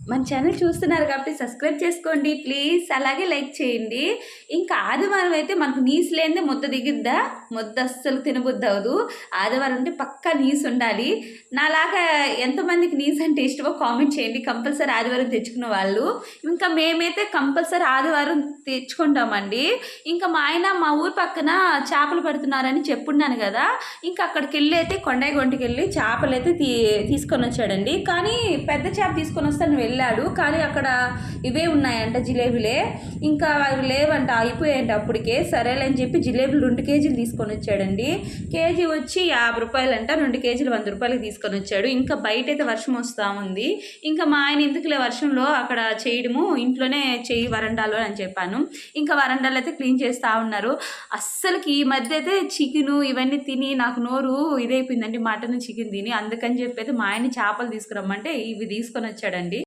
మన ఛానల్ చూస్తున్నారు కాబట్టి సబ్స్క్రైబ్ చేసుకోండి ప్లీజ్. అలాగే లైక్ చేయండి. ఇంకా ఆదివారం అయితే మనకు నీసు లేనిదే ముద్ద దిగుద్దా? ముద్ద అస్సలు తినబుద్దవ్వదు. ఆదివారం అంటే పక్కా నీసు ఉండాలి. నాలాగా ఎంతమందికి నీసు అంటే ఇష్టమో కామెంట్ చేయండి. కంపల్సరీ ఆదివారం తెచ్చుకున్న వాళ్ళు. ఇంకా మేమైతే కంపల్సరీ ఆదివారం తెచ్చుకుంటామండి. ఇంకా మా ఆయన మా ఊరు పక్కన చేపలు పడుతున్నారని చెప్పున్నాను కదా! ఇంకా అక్కడికెళ్ళి అయితే కొండాయిగుంటకెళ్ళి చేపలైతే తీసుకొని వచ్చాడండి. కానీ పెద్ద చేప తీసుకొని వస్తాను వెళ్ళాడు. కానీ అక్కడ ఇవే ఉన్నాయంట జిలేబీలే. ఇంకా అవి లేవంట, అయిపోయాయంట అప్పటికే. సరేలే అని చెప్పి జిలేబీలు 2 కేజీలు తీసుకొని వచ్చాడండి. కేజీ వచ్చి 50 రూపాయలంట, 2 కేజీలు 100 రూపాయలకి తీసుకొని వచ్చాడు. ఇంకా బయట అయితే వర్షం వస్తూ ఉంది. ఇంకా మా ఆయన ఎందుకులే వర్షంలో అక్కడ చేయడము, ఇంట్లోనే చెయ్యి వరండాలో అని చెప్పాను. ఇంకా వరండాలో అయితే క్లీన్ చేస్తూ ఉన్నారు. అస్సలకి ఈ మధ్య అయితే చికెను ఇవన్నీ తిని నాకు నోరు ఇదైపోయిందండి, మటన్ చికెన్ తిని. అందుకని చెప్పి అయితే మా ఆయన చేపలు తీసుకురమ్మంటే ఇవి తీసుకొని వచ్చాడండి.